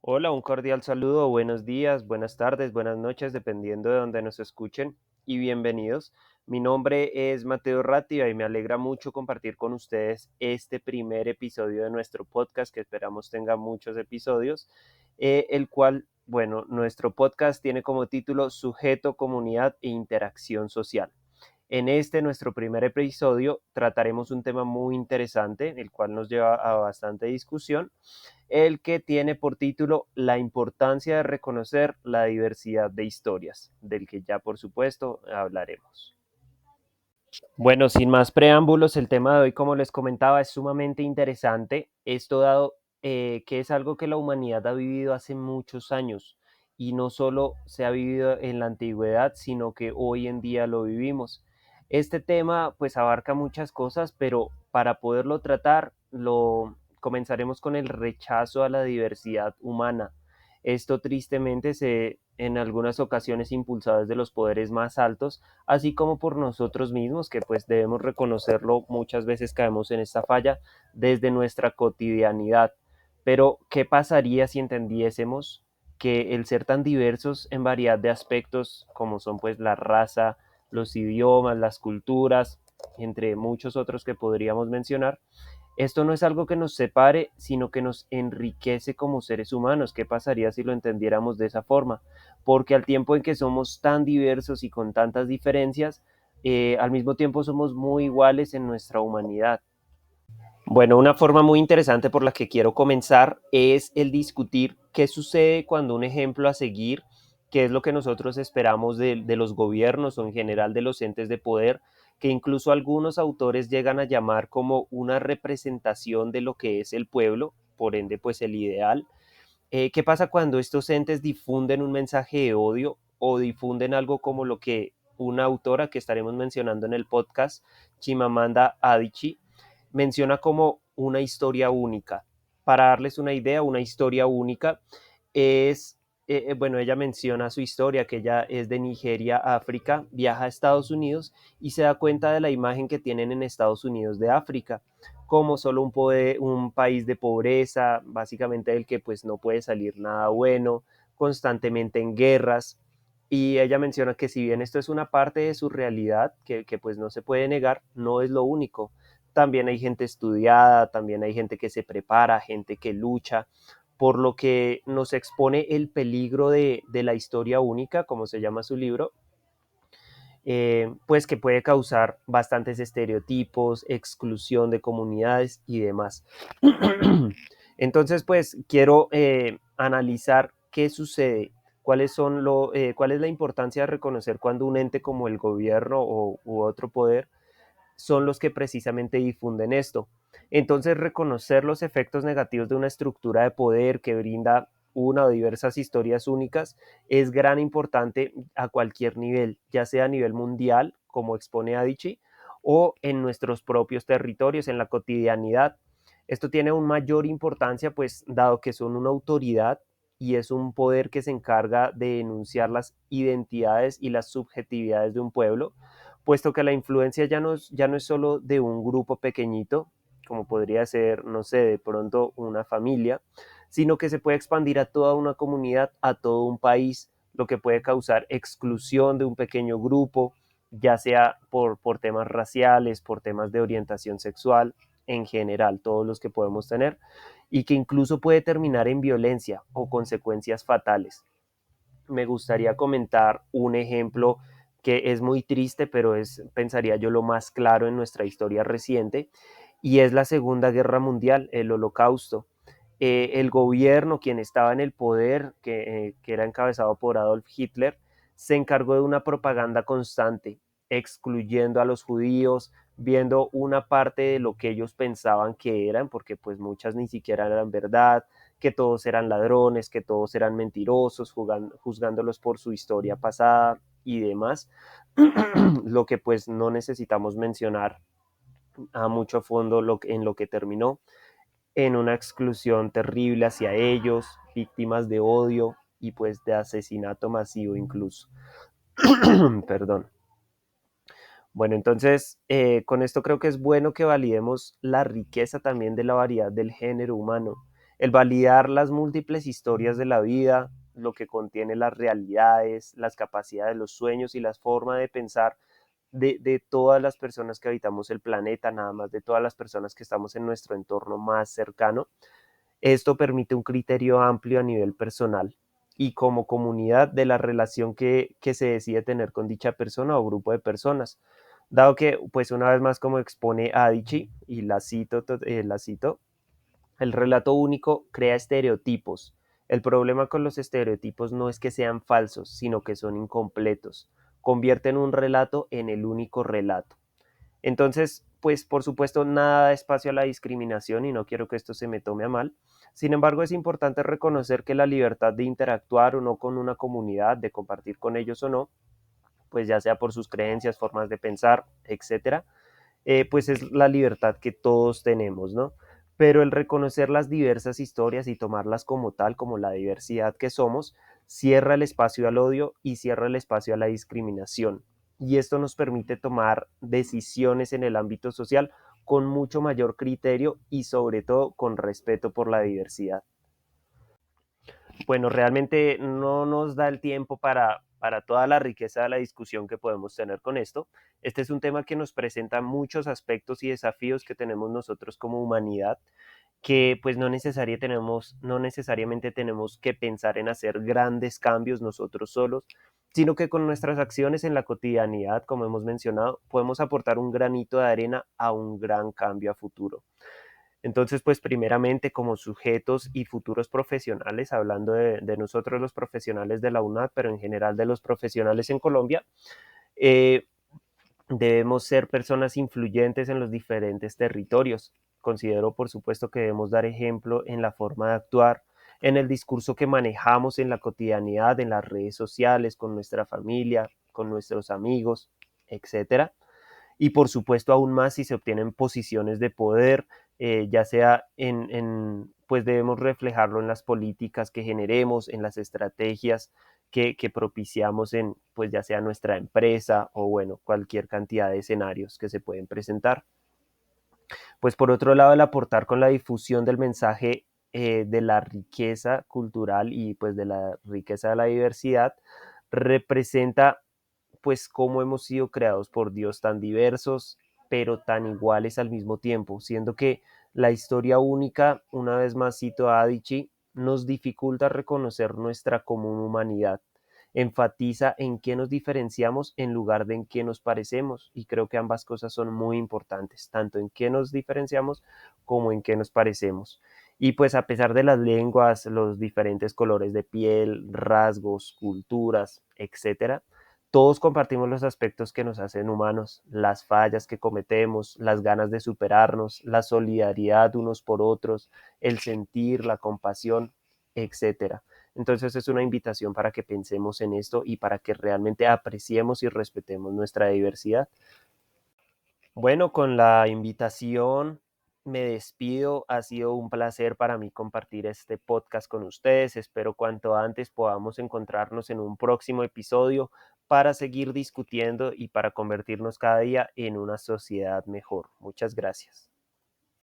Hola, un cordial saludo, buenos días, buenas tardes, buenas noches, dependiendo de donde nos escuchen, y bienvenidos. Mi nombre es Mateo Ratia y me alegra mucho compartir con ustedes este primer episodio de nuestro podcast, que esperamos tenga muchos episodios, el cual, bueno, nuestro podcast tiene como título Sujeto, Comunidad e Interacción Social. En este, nuestro primer episodio, trataremos un tema muy interesante, el cual nos lleva a bastante discusión, el que tiene por título La importancia de reconocer la diversidad de historias, del que ya por supuesto hablaremos. Bueno, sin más preámbulos, el tema de hoy, como les comentaba, es sumamente interesante. Esto dado que es algo que la humanidad ha vivido hace muchos años y no solo se ha vivido en la antigüedad, sino que hoy en día lo vivimos. Este tema pues abarca muchas cosas, pero para poderlo tratar, lo comenzaremos con el rechazo a la diversidad humana. Esto tristemente se en algunas ocasiones impulsado desde los poderes más altos, así como por nosotros mismos, que pues debemos reconocerlo, muchas veces caemos en esta falla desde nuestra cotidianidad. Pero, ¿qué pasaría si entendiésemos que el ser tan diversos en variedad de aspectos, como son pues la raza, los idiomas, las culturas, entre muchos otros que podríamos mencionar, esto no es algo que nos separe, sino que nos enriquece como seres humanos? ¿Qué pasaría si lo entendiéramos de esa forma? Porque al tiempo en que somos tan diversos y con tantas diferencias, al mismo tiempo somos muy iguales en nuestra humanidad. Bueno, una forma muy interesante por la que quiero comenzar es el discutir qué sucede cuando un ejemplo a seguir, qué es lo que nosotros esperamos de los gobiernos o en general de los entes de poder, que incluso algunos autores llegan a llamar como una representación de lo que es el pueblo, por ende pues el ideal. ¿Qué pasa cuando estos entes difunden un mensaje de odio o difunden algo como lo que una autora que estaremos mencionando en el podcast, Chimamanda Adichie, menciona como una historia única? Para darles una idea, una historia única es, bueno, ella menciona su historia, que ella es de Nigeria, África, viaja a Estados Unidos y se da cuenta de la imagen que tienen en Estados Unidos de África, como solo un país de pobreza, básicamente del que pues no puede salir nada bueno, constantemente en guerras. Y ella menciona que si bien esto es una parte de su realidad, que pues no se puede negar, no es lo único. También hay gente estudiada, también hay gente que se prepara, gente que lucha, por lo que nos expone el peligro de la historia única, como se llama su libro, pues que puede causar bastantes estereotipos, exclusión de comunidades y demás. Entonces, pues quiero analizar qué sucede, cuál es la importancia de reconocer cuando un ente como el gobierno u otro poder son los que precisamente difunden esto. Entonces, reconocer los efectos negativos de una estructura de poder que brinda una o diversas historias únicas es gran importante a cualquier nivel, ya sea a nivel mundial, como expone Adichie, o en nuestros propios territorios, en la cotidianidad. Esto tiene aún mayor importancia, pues, dado que son una autoridad y es un poder que se encarga de enunciar las identidades y las subjetividades de un pueblo, puesto que la influencia ya no es solo de un grupo pequeñito, como podría ser, no sé, de pronto una familia, sino que se puede expandir a toda una comunidad, a todo un país, lo que puede causar exclusión de un pequeño grupo, ya sea por temas raciales, por temas de orientación sexual, en general, todos los que podemos tener, y que incluso puede terminar en violencia o consecuencias fatales. Me gustaría comentar un ejemplo que es muy triste, pero es, pensaría yo, lo más claro en nuestra historia reciente, y es la Segunda Guerra Mundial, el Holocausto. El gobierno, quien estaba en el poder, que era encabezado por Adolf Hitler, se encargó de una propaganda constante, excluyendo a los judíos, viendo una parte de lo que ellos pensaban que eran, porque pues muchas ni siquiera eran verdad, que todos eran ladrones, que todos eran mentirosos, juzgándolos por su historia pasada y demás, lo que pues no necesitamos mencionar a mucho fondo en lo que terminó, en una exclusión terrible hacia ellos, víctimas de odio y pues de asesinato masivo incluso. Perdón. Bueno, entonces con esto creo que es bueno que validemos la riqueza también de la variedad del género humano. El validar las múltiples historias de la vida, lo que contiene las realidades, las capacidades, los sueños y las formas de pensar de todas las personas que habitamos el planeta, nada más de todas las personas que estamos en nuestro entorno más cercano. Esto permite un criterio amplio a nivel personal y como comunidad de la relación que se decide tener con dicha persona o grupo de personas. Dado que, pues una vez más, como expone Adichie, y la cito, el relato único crea estereotipos. El problema con los estereotipos no es que sean falsos, sino que son incompletos. Convierten un relato en el único relato. Entonces, pues por supuesto, nada da espacio a la discriminación y no quiero que esto se me tome a mal. Sin embargo, es importante reconocer que la libertad de interactuar o no con una comunidad, de compartir con ellos o no, pues ya sea por sus creencias, formas de pensar, etcétera, pues es la libertad que todos tenemos, ¿no? Pero el reconocer las diversas historias y tomarlas como tal, como la diversidad que somos, cierra el espacio al odio y cierra el espacio a la discriminación. Y esto nos permite tomar decisiones en el ámbito social con mucho mayor criterio y sobre todo con respeto por la diversidad. Bueno, realmente no nos da el tiempo para toda la riqueza de la discusión que podemos tener con esto. Este es un tema que nos presenta muchos aspectos y desafíos que tenemos nosotros como humanidad, que pues no necesariamente tenemos que pensar en hacer grandes cambios nosotros solos, sino que con nuestras acciones en la cotidianidad, como hemos mencionado, podemos aportar un granito de arena a un gran cambio a futuro. Entonces, pues primeramente como sujetos y futuros profesionales, hablando de nosotros los profesionales de la UNAD, pero en general de los profesionales en Colombia, eh, debemos ser personas influyentes en los diferentes territorios. Considero, por supuesto, que debemos dar ejemplo en la forma de actuar, en el discurso que manejamos en la cotidianidad, en las redes sociales, con nuestra familia, con nuestros amigos, etcétera, y por supuesto aún más si se obtienen posiciones de poder, ya sea pues debemos reflejarlo en las políticas que generemos, en las estrategias que propiciamos en, pues ya sea nuestra empresa o bueno, cualquier cantidad de escenarios que se pueden presentar. Pues por otro lado, el aportar con la difusión del mensaje de la riqueza cultural y pues de la riqueza de la diversidad representa pues cómo hemos sido creados por Dios tan diversos, pero tan iguales al mismo tiempo, siendo que la historia única, una vez más cito a Adichie, nos dificulta reconocer nuestra común humanidad. Enfatiza en qué nos diferenciamos en lugar de en qué nos parecemos. Y creo que ambas cosas son muy importantes, tanto en qué nos diferenciamos como en qué nos parecemos. Y pues a pesar de las lenguas, los diferentes colores de piel, rasgos, culturas, etcétera, todos compartimos los aspectos que nos hacen humanos, las fallas que cometemos, las ganas de superarnos, la solidaridad unos por otros, el sentir, la compasión, etcétera. Entonces es una invitación para que pensemos en esto y para que realmente apreciemos y respetemos nuestra diversidad. Bueno, con la invitación me despido. Ha sido un placer para mí compartir este podcast con ustedes. Espero cuanto antes podamos encontrarnos en un próximo episodio para seguir discutiendo y para convertirnos cada día en una sociedad mejor. Muchas gracias.